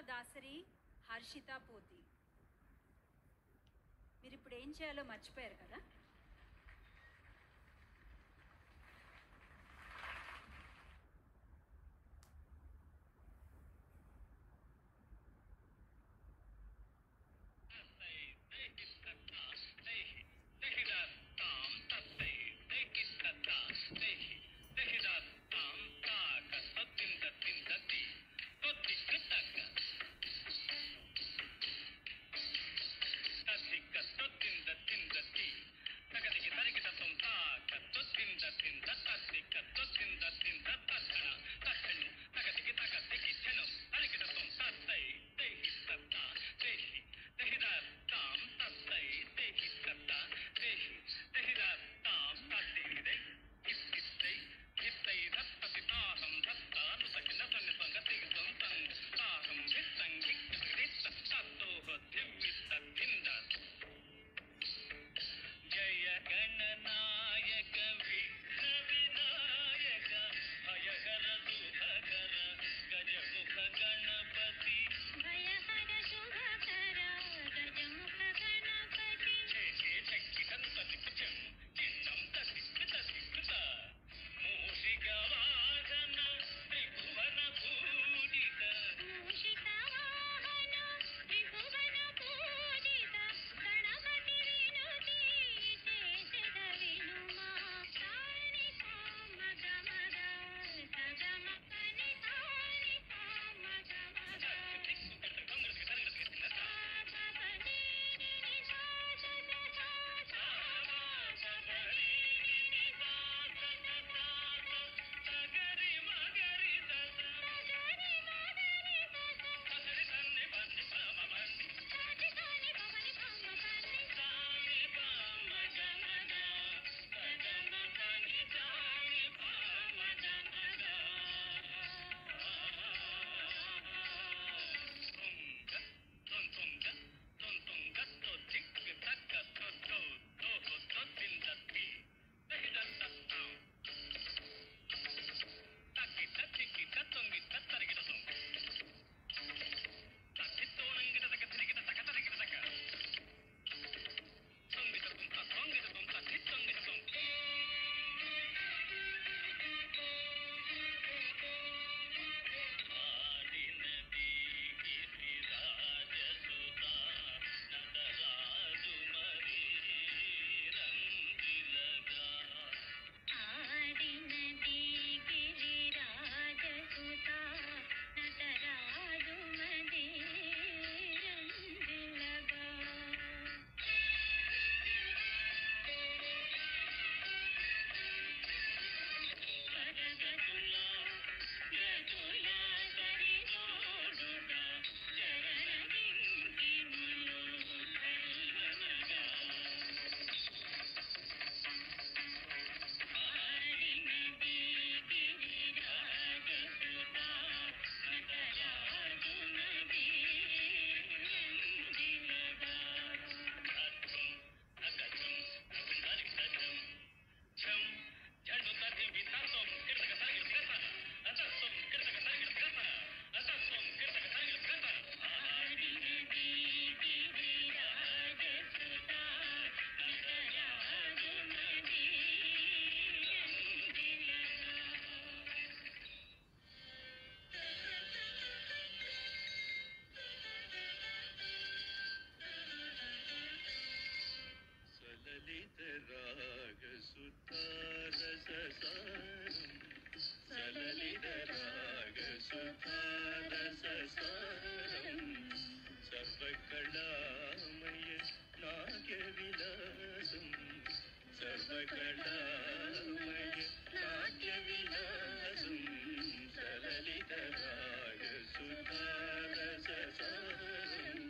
దాసరి, హర్షిత పోతి. మీరు ఇప్పుడు ఏం చేయాలో మర్చిపోయారు కదా? सर्वकलामय नाट्यविलासं सर्वकलामय नाट्यविलासं सललितरागसुधारससारम्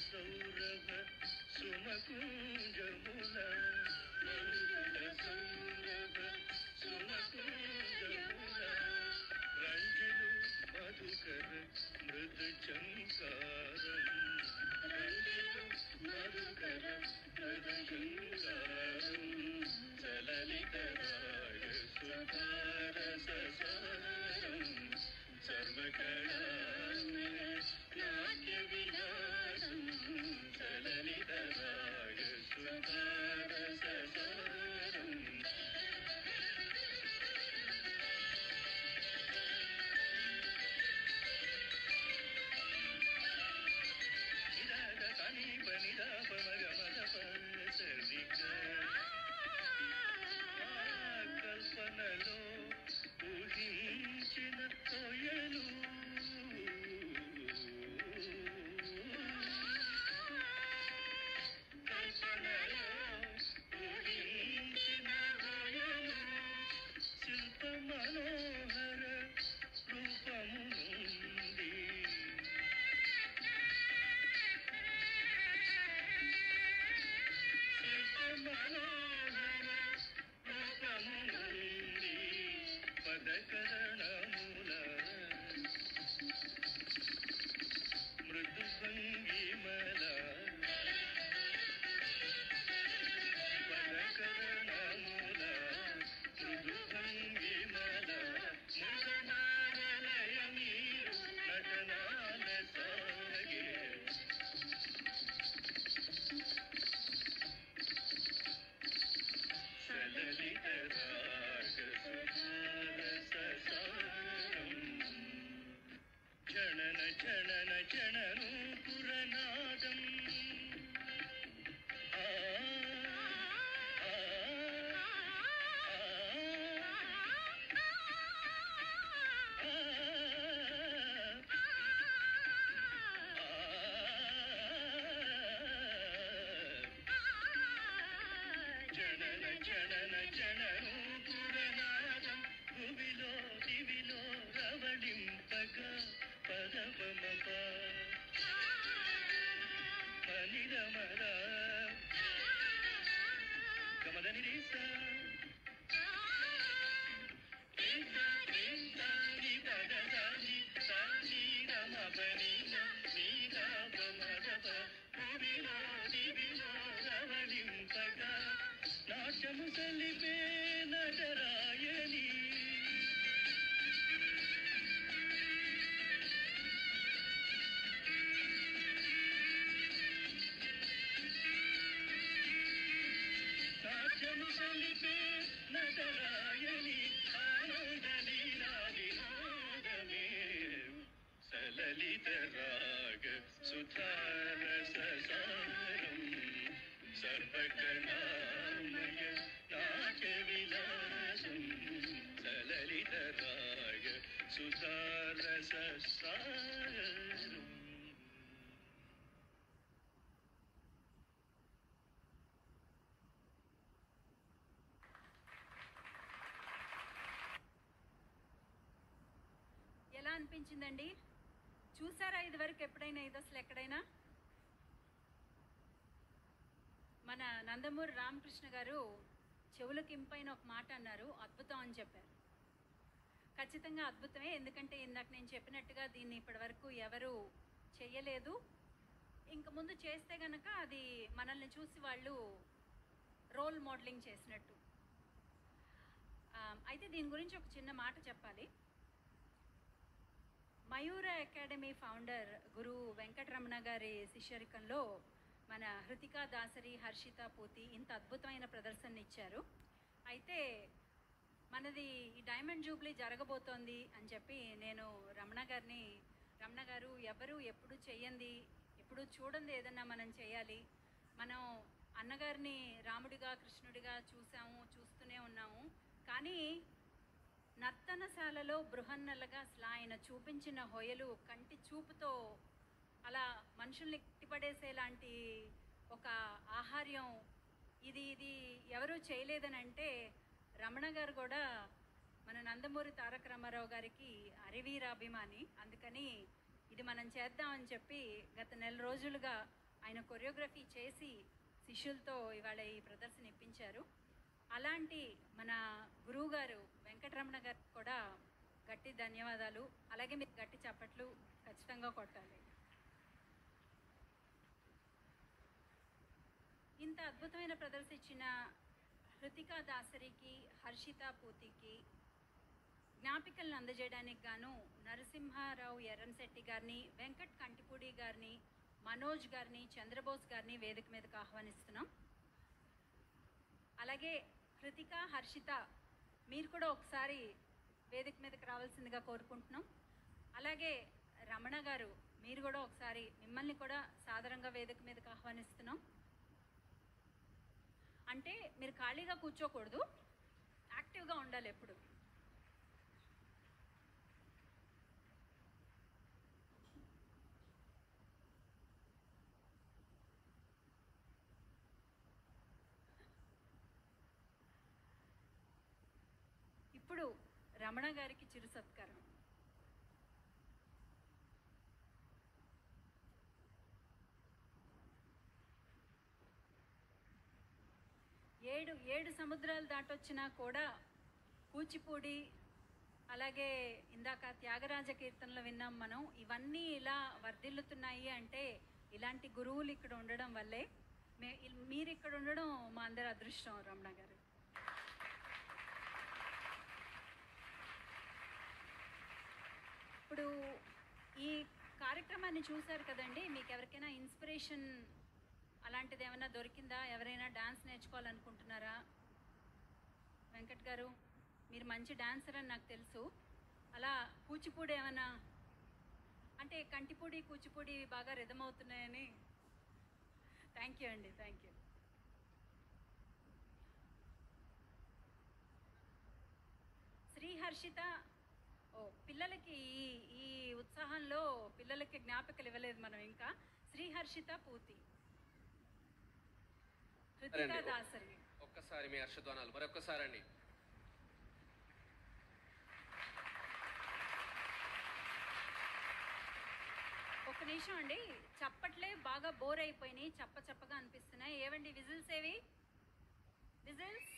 सौरभ सुमकुंजमुला मंजुल सौरभ सुमकुंजमुला रंजुलु జనన జనన జననూపురనాదం ఆ ఆ జనన జనన జననూపురనాదం భువిలో దివిలో రవళింపగా పదపమప మనిరమర గమదని రీస ని పదదాని సాని రమపని నీలాపమదప భువిలో దివిలో రవళింపగా నాట్యము సలిపే నటరాయణి నాట్యము సలిపే నటరాయణి ఆనందలీలాదినాదమే సలలిత రాగ సుధారస సారం సర్వకళామయ నాట్య విలాసం సలలిత రాగ సుధారస సారం. ఎలా అనిపించిందండి? చూసారా ఇదివరకు ఎప్పుడైనా ఇది అసలు ఎక్కడైనా? మన నందమూరి రామకృష్ణ గారు చెవులకు ఇంపైన ఒక మాట అన్నారు, అద్భుతం అని చెప్పారు. ఖచ్చితంగా అద్భుతమే, ఎందుకంటే ఇందాక నేను చెప్పినట్టుగా దీన్ని ఇప్పటివరకు ఎవరు చెయ్యలేదు. ఇంక ముందు చేస్తే గనక అది మనల్ని చూసి వాళ్ళు రోల్ మోడలింగ్ చేసినట్టు. అయితే దీని గురించి ఒక చిన్న మాట చెప్పాలి. మయూర అకాడమీ ఫౌండర్ గురు వెంకటరమణ గారి శిష్యరికంలో మన హృతికా దాసరి, హర్షిత పూతి ఇంత అద్భుతమైన ప్రదర్శన ఇచ్చారు. అయితే మనది ఈ డైమండ్ జూబ్లీ జరగబోతోంది అని చెప్పి నేను రమణ గారు ఎవరు ఎప్పుడు చెయ్యంది, ఎప్పుడు చూడండి ఏదన్నా మనం చేయాలి. మనం అన్నగారిని రాముడిగా కృష్ణుడిగా చూస్తూనే ఉన్నాము. కానీ నర్తనశాలలో బృహన్నలుగా అసలు ఆయన చూపించిన హొయలు కంటి చూపుతో అలా మనుషుల్ని కట్టిపడేసేలాంటి ఒక ఆహార్యం ఇది ఎవరూ చేయలేదని అంటే రమణ గారు కూడా మన నందమూరి తారక రామారావు గారికి అరివీరాభిమాని. అందుకని ఇది మనం చేద్దామని చెప్పి గత నెల రోజులుగా ఆయన కొరియోగ్రఫీ చేసి శిష్యులతో ఇవాళ ఈ ప్రదర్శన ఇప్పించారు. అలాంటి మన గురువు గారు వెంకటరమణ గారికి కూడా గట్టి ధన్యవాదాలు. అలాగే మీరు గట్టి చప్పట్లు ఖచ్చితంగా కొట్టాలి. ఇంత అద్భుతమైన ప్రదర్శన ఇచ్చిన హృతికా దాసరికి, హర్షిత పూతికి జ్ఞాపికలను అందజేయడానికి గాను నరసింహారావు ఎర్రంశెట్టి గారిని, వెంకట్ కంటిపూడి గారిని, మనోజ్ గారిని, చంద్రబోస్ గారిని వేదిక మీదకి ఆహ్వానిస్తున్నాం. అలాగే హృతిక, హర్షిత మీరు కూడా ఒకసారి వేదిక మీదకి రావాల్సిందిగా కోరుకుంటున్నాం. అలాగే రమణ గారు మీరు కూడా ఒకసారి, మిమ్మల్ని కూడా సాదరంగా వేదిక మీదకి ఆహ్వానిస్తున్నాం. అంటే మీరు ఖాళీగా కూర్చోకూడదు, యాక్టివ్గా ఉండాలి ఎప్పుడు. ఇప్పుడు రమణ గారికి చిరు సత్కారం. ఏడు సముద్రాలు దాటొచ్చినా కూడా కూచిపూడి, అలాగే ఇందాక త్యాగరాజ కీర్తనలు విన్నాం మనం, ఇవన్నీ ఇలా వర్ధిల్లుతున్నాయి అంటే ఇలాంటి గురువులు ఇక్కడ ఉండడం వల్లే. మీరు ఇక్కడ ఉండడం మా అందరి అదృష్టం రమణ గారు. ఇప్పుడు ఈ కార్యక్రమాన్ని చూశారు కదండి, మీకు ఎవరికైనా ఇన్స్పిరేషన్ అలాంటిది ఏమైనా దొరికిందా? ఎవరైనా డాన్స్ నేర్చుకోవాలనుకుంటున్నారా? వెంకట్ గారు మీరు మంచి డాన్సర్ అని నాకు తెలుసు. అలా కూచిపూడి ఏమైనా అంటే కంటిపూడి కూచిపూడి బాగా రిధమ్ అవుతున్నాయని. థ్యాంక్ యూ అండి, థ్యాంక్ యూ. శ్రీహర్షిత. ఓ, పిల్లలకి ఈ ఈ ఉత్సాహంలో పిల్లలకి జ్ఞాపికలు ఇవ్వలేదు మనం ఇంకా. శ్రీహర్షిత పూతి, కృతికా దాసరి. ఒక్కసారి మీ హర్షధ్వానాలు మరొక్కసారి అండి. ఒక్క నిమిషం అండి, చప్పట్లే బాగా బోర్ అయిపోయినాయి, చప్పగా అనిపిస్తున్నాయి. ఏవండి విజిల్స్ ఏవి? విజిల్స్